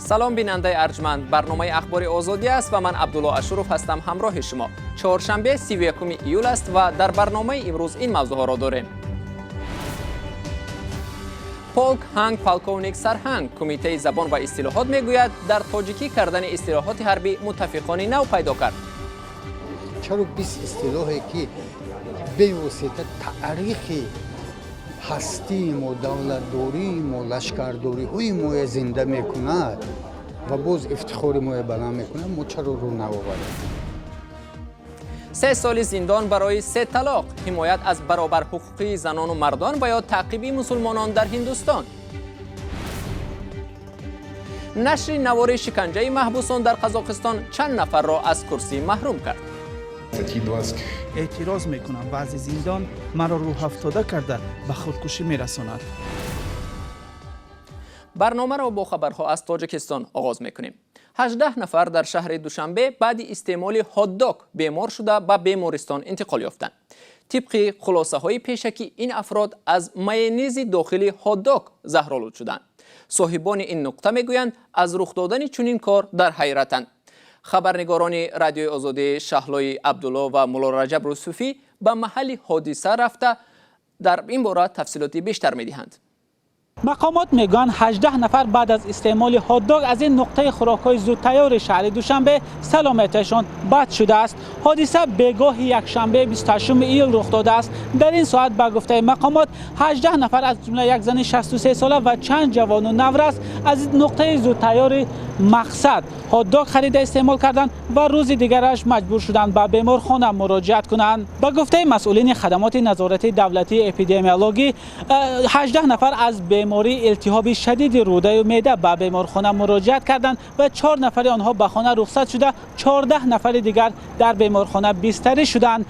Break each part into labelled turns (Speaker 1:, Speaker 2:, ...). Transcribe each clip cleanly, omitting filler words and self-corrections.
Speaker 1: سلام بیننده ارجمند، برنامه اخبار آزادی است و من عبدالله اشرف هستم همراه شما. چهارشنبه 31 ایول است و در برنامه امروز این موضوع ها را داریم. پولک هنگ پالکونیک سرهنگ، کمیته زبان و اصطلاحات میگوید در تاجیکی کردن اصطلاحات حربی متفقانه نو پیدا کرد.
Speaker 2: چرا 20 اصطلاحی که به واسطه تاریخی هستی ما، دولتداری ما، لشکرداری های ما زنده میکند و باز افتخار ما بلند میکنه، ما چرا رو نآوریم؟
Speaker 1: 3 سال زندان برای 3 طلاق، حمایت از برابر حقوقی زنان و مردان و یا تعقیب مسلمانان در هندوستان. نشر نوار شکنجه محبوسان در قزاقستان چند نفر را از کرسی محروم کرد.
Speaker 3: اعتراض میکنم بعضی زندان مرا روح افتاده کرده به خودکشی میرساند.
Speaker 1: برنامه را با خبرها از تاجیکستان آغاز میکنیم. 18 نفر در شهر دوشنبه بعد استعمال هات داگ بیمار شده به بیمارستان انتقال یافتند. طبق خلاصه های پیشکی این افراد از مایونز داخلی هات داگ زهرآلود شدند. صاحبان این نقطه میگویند از رخ دادن چنین کار در حیرتند. خبرنگاران رادیوی آزادی شهلای عبدالله و مولا رجب رسوفی به محل حادثه رفته در این باره تفصیلات بیشتر میدهند.
Speaker 3: مقامات میگن 18 نفر بعد از استعمال هات داگ از این نقطه خوراک‌های زودتیار شهر دوشنبه سلامتیشان بد شده است. حادثه بگاه یکشنبه 28 ایول رخ داده است. در این ساعت به گفته مقامات 18 نفر از جمله یک زن 63 ساله و چند جوان و نورس از نقطه زودتیار مقصد هات داگ خرید استعمال کردند و روز دیگرش مجبور شدند به بیمارخانه مراجعت کنند. به گفته مسئولین خدمات نظارتی دولتی اپیدمیولوژی 18 نفر از بیماری التهاب شدید روده و معده به بیمارخانه مراجعت کردند و 4 نفر آنها به خانه رخصت شده، 14 نفر دیگر در بیمارخانه بستری شدند.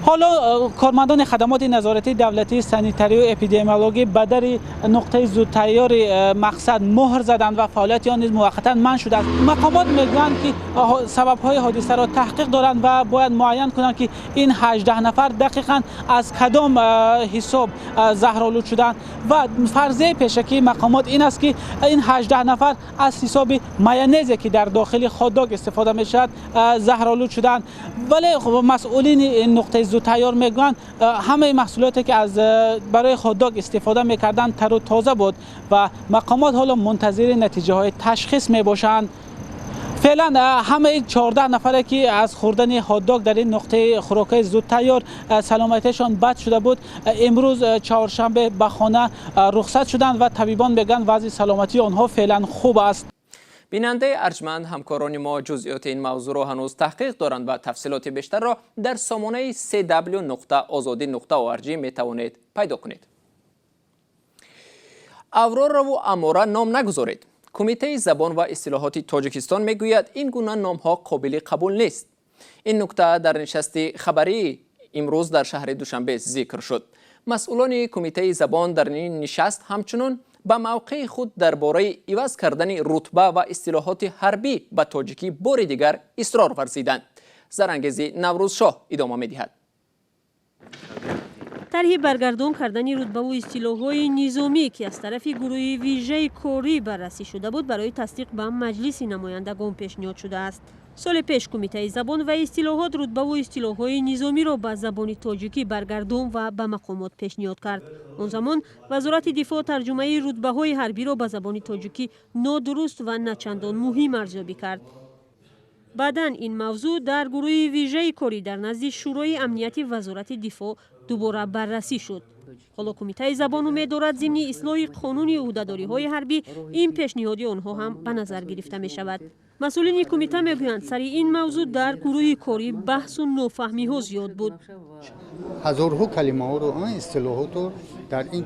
Speaker 3: حالا کارمندان خدمات نظارتی دولتی سانیتاری و اپیدمیولوژی به در نقطه زودتیار مقصد مهر زدند و فعالیت آن نیز موقتا منع شده است. مقامات میگویند که سبب‌های حادثه را تحقیق دارند و باید معین کنند که این 18 نفر دقیقاً از کدام حساب زهرآلود شدند و فرضیه پیشکی مقامات این است که این 18 نفر از حساب مایونزی که در داخل هات داگ استفاده می‌شود زهرآلود شدند. ولی مسئولین این نقطه زودتیار میگن همه محصولاتی که از برای هات داگ استفاده میکردن تر و تازه بود و مقامات حالا منتظر نتیجه های تشخیص میباشند. فعلا همه 14 نفره که از خوردن هات داگ در این نقطه خوراک زودتیار سلامتیشان بد شده بود امروز چهارشنبه به خانه رخصت شدند و طبیبان میگن وضع سلامتی آنها فعلا خوب است.
Speaker 1: بیننده ارجمند، همکاران ما جزئیات این موضوع را هنوز تحقیق دارند و تفصیلات بیشتر را در سامانه www.azadi.org می توانید پیدا کنید. اورورا و امورا نام نگذارید. کمیته زبان و اصطلاحات تاجیکستان میگوید این گونه نام ها قابل قبول نیست. این نکته در نشست خبری امروز در شهر دوشنبه ذکر شد. مسئولان کمیته زبان در این نشست همچنین با موقع خود درباره عوض کردن رتبه و اصطلاحات حربی به تاجیکی بار دیگر اصرار ورزیدند. زرانگیزی نوروز شاه ادامه می‌دهد.
Speaker 4: طرح برگردان کردن رتبه و اصطلاح‌های نظامی که از طرف گروه ویژه کوری بررسی شده بود برای تصدیق به مجلس نمایندگان پیشنهاد شده است. سال پیش کمیته زبان و اصطلاحات رتبه و اصطلاح‌های نظامی را به زبان تاجیکی برگردان و به مقامات پیشنهاد کرد. آن زمان وزارت دفاع ترجمه رتبه‌های حربی را به زبان تاجیکی نادرست و نه چندان مهم ارزیابی کرد. بعداً این موضوع در گروه ویژه کوری در نزد شورای امنیت وزارت دفاع دوباره بررسی شد. حالا کمیته زبان امید دارد ضمن اصلاح قانون عهده‌داری‌های حربی این پیشنهاد آنها هم به نظر گرفته می شود. مسئولین کمیته میگویند سر این موضوع در گروه کاری بحث و نافهمی ها زیاد بود.
Speaker 2: هزارها کلمه ها رو اصطلاحات رو در این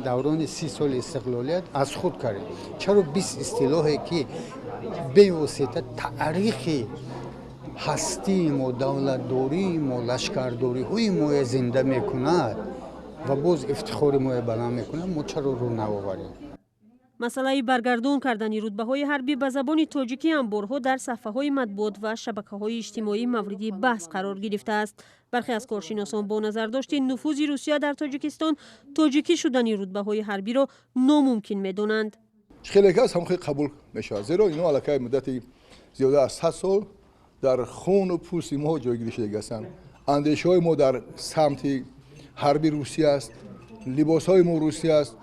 Speaker 2: دوران 30 سال استقلالیت از خود کرد. چرا 20 اصطلاحی که به واسطه تاریخی هستی ما، دولتداری ما، لشکرداری های ما زنده میکند و باز افتخار ما بلند میکنه، ما چرا رو نآوریم؟
Speaker 4: مسئله برگردان کردن رتبه‌های حربی به زبان تاجیکی هم بارها در صفحه‌های مطبوعات و شبکه‌های اجتماعی مورد بحث قرار گرفته است. برخی از کارشناسان با نظر داشت نفوذ روسیه در تاجیکستان تاجیکی شدن رتبه‌های حربی را ناممکن می‌دانند.
Speaker 5: خیلی کس هم خیلی قبول میشه زیرا اینا علاقه مدتی زیاده از 100 سال در خون و پوست ما جایگیری شده هستند. اندیشه های ما در سمت حربی روسیه است، لباس های ما روسیه است.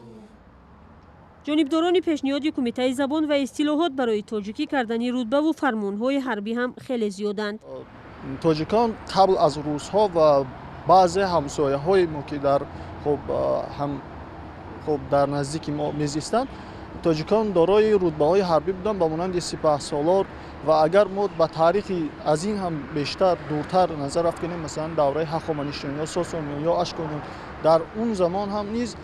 Speaker 4: جانبداران پیشنهاد کمیته زبان و اصطلاحات برای تاجیکی کردن رتبه و فرمانهای حربی هم خیلی زیادند.
Speaker 6: تاجیکان قبل از روس‌ها و بعضی همسایه‌های ما که در در نزدیک ما میزیستند، تاجیکان دارای رتبه‌های حربی بودند به مانند سپهسالار و اگر ما به تاریخی از این هم بیشتر دورتر نظر افکنیم، مثلا دوره هخامنشیان یا ساسانیان یا اشکانیان، در اون زمان هم نیز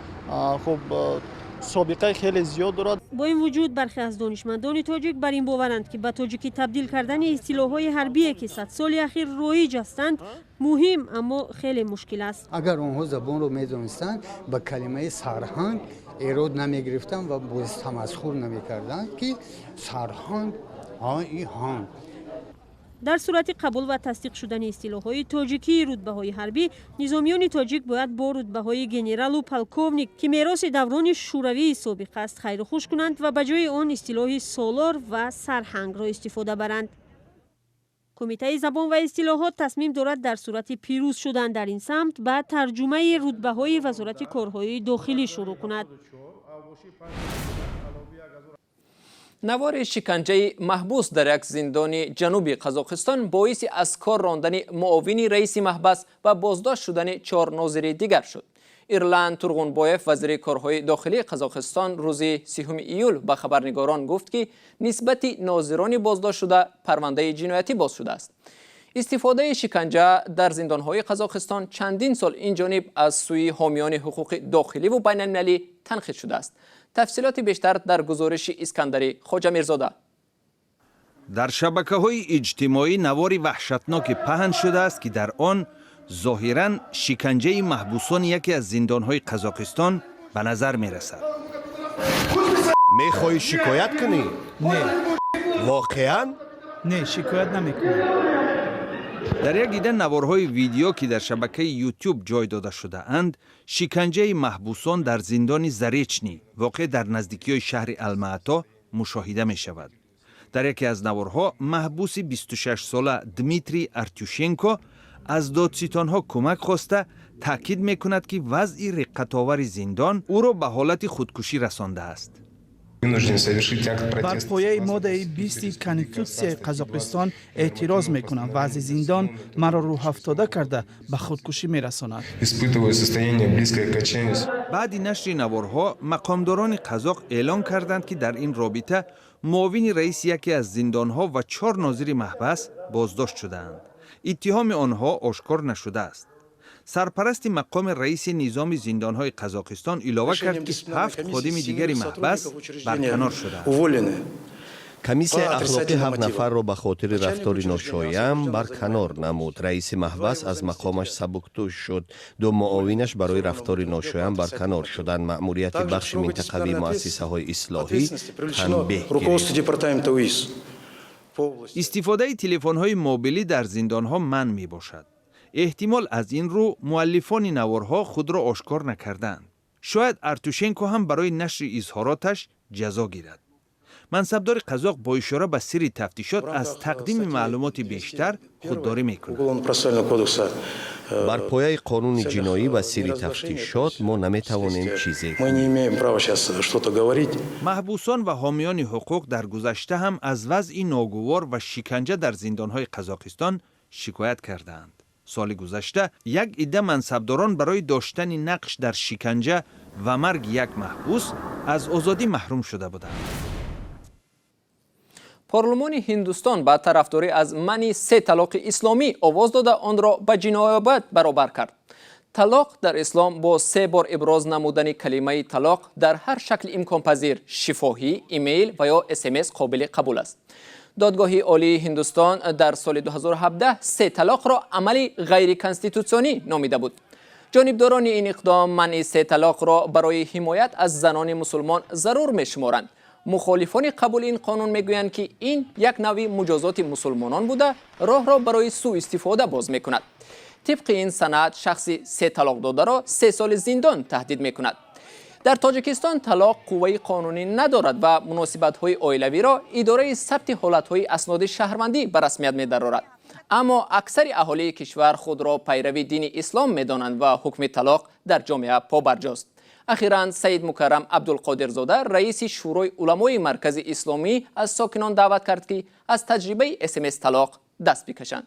Speaker 6: سابقه خیلی زیاد دارد.
Speaker 4: با این وجود برخی از دانشمندان تاجیک بر این باورند که به تاجیکی تبدیل کردن اصطلاح‌های حربی که 100 سال اخیر رایج هستند مهم اما خیلی مشکل است.
Speaker 2: اگر اونها زبان رو میدونستند با کلمه سرهنگ ایراد نمیگرفتن و باعث تمسخر نمیکردن که سرهنگ این هنگ.
Speaker 4: در صورت قبول و تصدیق شدن اصطلاح‌های تاجیکی رتبه‌های حربی، نظامیان تاجیک باید با رتبه‌های گنرال و پالکوونیک که میراث دوران شوروی سابق است خیر و خوش کنند و به جای آن اصطلاح سالار و سرهنگ را استفاده برند. کمیته زبان و اصطلاحات تصمیم دارد در صورت پیروز شدن در این سمت بعد ترجمه رتبه‌های وزارت کارهای داخلی شروع کند.
Speaker 1: نوار شکنجه محبوس در یک زندان جنوبی قزاقستان باعث از کار راندن معاون رئیس محبس و بازداشت شدن 4 ناظر دیگر شد. ایرلند تورغونبایف وزیر کارهای داخلی قزاقستان روز 30 ایول به خبرنگاران گفت که نسبت ناظران بازداشت شده پرونده جنایتی باز شده است. استفاده شکنجه در زندانهای قزاقستان چندین سال این جانب از سوی حامیان حقوق داخلی و بین المللی تنقید شده است. تفصیلات بیشتر در گزارش اسکندری خواجه میرزاده.
Speaker 7: در شبکه‌های اجتماعی نواری وحشتناک پهن شده است که در آن ظاهراً شکنجه محبوسان یکی از زندان‌های قزاقستان به نظر می‌رسد.
Speaker 8: می‌خوای شکایت کنی؟
Speaker 9: نه.
Speaker 8: واقعاً؟
Speaker 9: نه، شکایت نمی‌کنم.
Speaker 7: در یک دیدن نوارهای ویدیو که در شبکه یوتیوب جای داده شده اند، شکنجه محبوسان در زندان زریچنی واقع در نزدیکی شهر المعطا مشاهده می شود. در یکی از نوارها محبوس 26 ساله دمیتری ارتیوشنکو از دادستانها کمک خواسته تاکید می کند که وضع رقت‌آور زندان او را به حالت خودکشی رسانده است.
Speaker 9: بر پایه ماده 20 کنستیتوسیای قزاقستان اعتراض میکنم. وضع زندان مرا روح افتاده کرده به خودکشی میرساند.
Speaker 7: بعد نشر نوارها مقامداران قزاق اعلان کردند که در این رابطه معاون رئیس یکی از زندانها و 4 ناظر محبس بازداشت شدند. اتهام آنها آشکار نشده است. سرپرست مقام رئیس نظام زندانهای قزاقستان علاوه کرد که 7 خادم دیگری محبس برکنار شدند.
Speaker 8: کمیسیون اخلاقی 7 نفر را به خاطر رفتار ناشایان برکنار نمود. رئیس محبس از مقامش سبکدوش شد. 2 معاونش برای رفتار ناشایان برکنار شدند. مأموریت بخش منطقوی مؤسسه های اصلاحی تنبیه گرفت.
Speaker 7: استفاده تلفن های موبیلی در زندان ها منع می باشد. احتمال از این رو مؤلفان نوارها خود را آشکار نکردند. شاید ارتوشنکو هم برای نشر اظهاراتش جزا گیرد. منصبدار قزاق با اشاره به سری تفتیشات از تقدیم معلومات بیشتر خودداری میکند.
Speaker 8: بر پایه قانون جنایی و سری تفتیشات ما نمیتوانیم چیزی کنیم.
Speaker 7: محبوسان و حامیان حقوق در گذشته هم از وضع ناگوار و شکنجه در زندانهای قزاقستان شکایت کردند. سال گذشته یک عده منصبداران برای داشتن نقش در شکنجه و مرگ یک محبوس از آزادی محروم شده بودند.
Speaker 1: پارلمان هندوستان با طرفداری از منع 3 طلاق اسلامی آواز داده آن را به جنایت برابر کرد. طلاق در اسلام با 3 بار ابراز نمودن کلمه طلاق در هر شکل امکان پذیر، شفاهی، ایمیل و یا SMS قابل قبول است. دادگاه عالی هندوستان در سال 2017 3 طلاق را عمل غیر کانستیتوسیونی نامیده بود. جانبداران این اقدام منع 3 طلاق را برای حمایت از زنان مسلمان ضرور می‌شمارند. مخالفان قبول این قانون میگویند که این یک نوع مجازات مسلمانان بوده راه را برای سوء استفاده باز میکند. طبق این سند شخصی 3 طلاق داده را 3 سال زندان تهدید میکند. در تاجیکستان طلاق قوه قانونی ندارد و مناسبت‌های عائلوی را اداره ثبت حالت‌های اسناد شهروندی به رسمیت می‌درآورد. اما اکثر اهالی کشور خود را پیروی دین اسلام می‌دانند و حکم طلاق در جامعه پابرجاست. اخیراً سید مکرم عبدالقادرزاده رئیس شورای علمای مرکز اسلامی از ساکنان دعوت کرد که از تجربه SMS طلاق دست بکشند.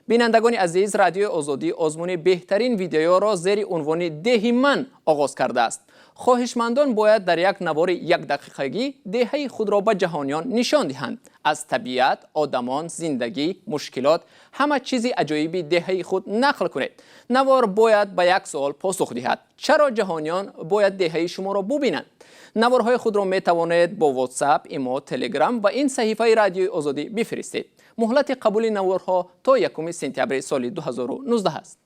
Speaker 1: بینندگان عزیز، رادیو آزادی آزمون بهترین ویدیو را زیر عنوان دهی من آغاز کرده است. خواهشمندان باید در یک نوار 1 دقیقگی دهه خود را به جهانیان نشان دهند. از طبیعت، آدمان، زندگی، مشکلات، همه چیز عجایبی دهه خود نقل کنید. نوار باید به یک سوال پاسخ دهد: چرا جهانیان باید دهه شما را ببینند؟ نوارهای خود را می توانید با واتساپ، ایمو، تلگرام و این صحیفه رادیو آزادی بفرستید. مهلت قبول نوارها تا 1 سپتامبر سال 2019 است.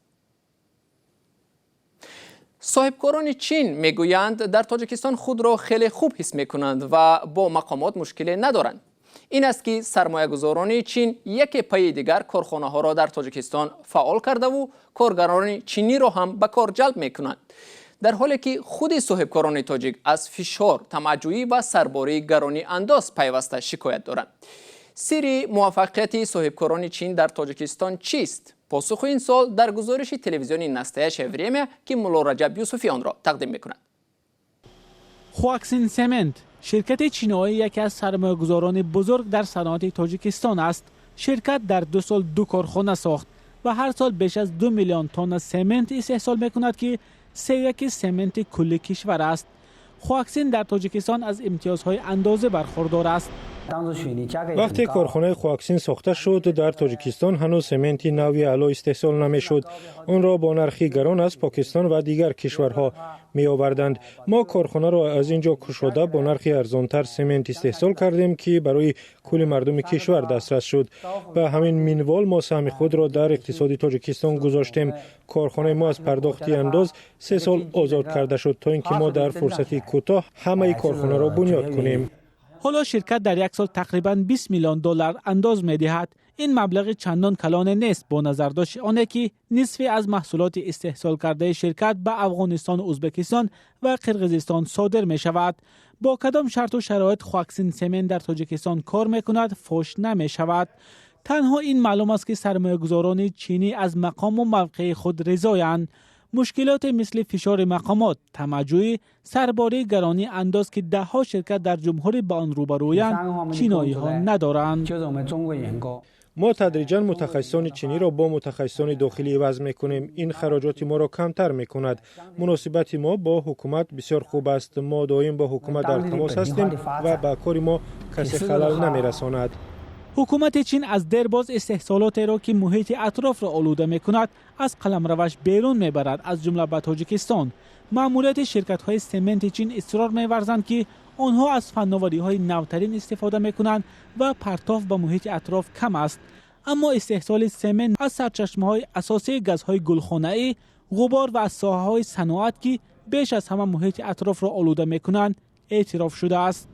Speaker 1: صاحبکاران چین میگویند در تاجیکستان خود را خیلی خوب حس میکنند و با مقامات مشکلی ندارند. این است که سرمایه‌گذاران چین یک پای دیگر کارخانه ها را در تاجیکستان فعال کرده و کارگران چینی را هم به کار جلب میکنند، در حالی که خود صاحبکاران تاجیک از فشار، تمجویی و سرباری گرانی انداز پیوسته شکایت دارند. سری موفقیت صاحبکاران چین در تاجیکستان چیست؟ پاسخ این سوال در گزارش تلویزیونی نسته شوریمه که مولا رجب یوسفی آن را تقدیم میکند.
Speaker 3: خواکسین سمنت شرکت چینایی یکی از سرمایه‌گذاران بزرگ در صنعت تاجیکستان است. شرکت در 2 سال 2 کارخانه ساخت و هر سال بیش از 2 میلیون تن سمنت استحصال میکند که 3/1 سمنت کل کشور است. خواکسین در تاجیکستان از امتیازهای اندازه برخوردار است.
Speaker 10: وقتی کارخانه خواکسین ساخته شد، در تاجیکستان هنوز سمنت نوعی اعلی استحصال نمیشد. آن را با نرخی گران از پاکستان و دیگر کشورها می آوردند. ما کارخانه را از اینجا کشاده با نرخی ارزانتر سمنت استحصال کردیم که برای کل مردم کشور دسترس شد. به همین منوال ما سهم خود را در اقتصاد تاجیکستان گذاشتیم. کارخانه ما از پرداختی انداز 3 سال آزاد کرده شد تا اینکه ما در فرصتی کوتاه همه کارخانه را بنیاد کنیم.
Speaker 3: حالا شرکت در 1 سال تقریباً 20 میلیون دلار انداز می‌دهد. این مبلغ چندان کلان نیست با نظر داشت آنه که نصف از محصولات استحصال کرده شرکت به افغانستان، ازبکستان و قرقیزستان صادر می شود. با کدام شرط و شرایط خواکسین سمنت در تاجیکستان کار می کند فاش نمی شود. تنها این معلوم است که سرمایه‌گذاران چینی از مقام و موقع خود رضایند. مشکلات مثل فشار مقامات، تمجوی، سرباری گرانی انداز که 10 شرکت در جمهوری با آن روبرویند، چینایی ها ندارند.
Speaker 10: ما تدریجاً متخصصان چینی را با متخصصان داخلی عوض می‌کنیم. این خراجات ما را کمتر می‌کند. مناسبت ما با حکومت بسیار خوب است. ما دائم با حکومت در تماس هستیم و به کار ما کسی خلل نمی‌رساند.
Speaker 3: حکومت چین از درباز استحصالات را که محیط اطراف را آلوده می‌کند از قلمروش بیرون می‌برد، از جمله به تاجیکستان. ماموریت شرکت‌های سمنت چین اصرار می‌ورزند که آنها از فناوری‌های نوترین استفاده می‌کنند و پرتاب به محیط اطراف کم است. اما استحصال سمنت از سرچشمه‌های اساسی گازهای گلخانه‌ای، غبار و از ساحه‌های صنعت که بیش از همه محیط اطراف را آلوده می‌کنند اعتراف شده است.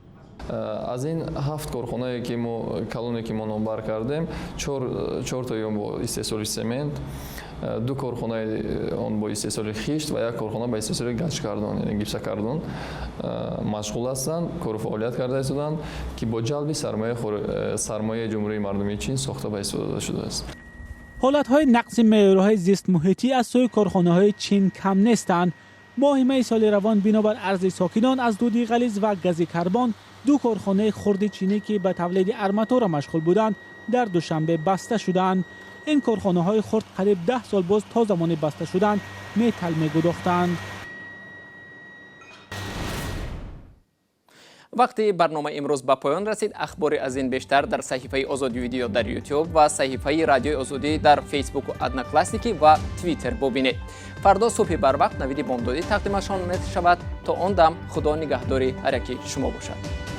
Speaker 11: از این 7 کارخانه‌ای که ما کلونی که ما نامبر کردیم، 4 تا با استحصال سمنت، 2 کارخانه آن با استحصال خشت و 1 کارخانه با استحصال گچ کردن، یعنی گیپس کردن مشغول هستند، کار فعالیت کرده هستند که با جلب سرمایه جمهوری مردمی چین ساخته و استفاده شده است.
Speaker 3: حالت‌های نقص معیارهای زیست محیطی از سوی کارخانه‌های چین کم نیستند. ماه سال روان بنابر عرض ساکنان از دود غلیظ و گاز کربن 2 کارخانه خرد چینی که به تولید ارماتور مشغول بودند در دوشنبه بسته شدند. این کارخانه‌های خرد قریب 10 سال باز تا زمان بسته شدن متل می‌گداختند.
Speaker 1: وقتی برنامه امروز به پایان رسید، اخباری از این بیشتر در صحیفه آزادی ویدیو در یوتیوب و صحیفه رادیو آزادی در فیسبوک و ادنا کلاسیکی و توییتر ببینید. فردا صبح بر وقت نوید بامدادی تقدیمشان می‌شود. تا آن دم خدا نگهداری هر یک شما باشد.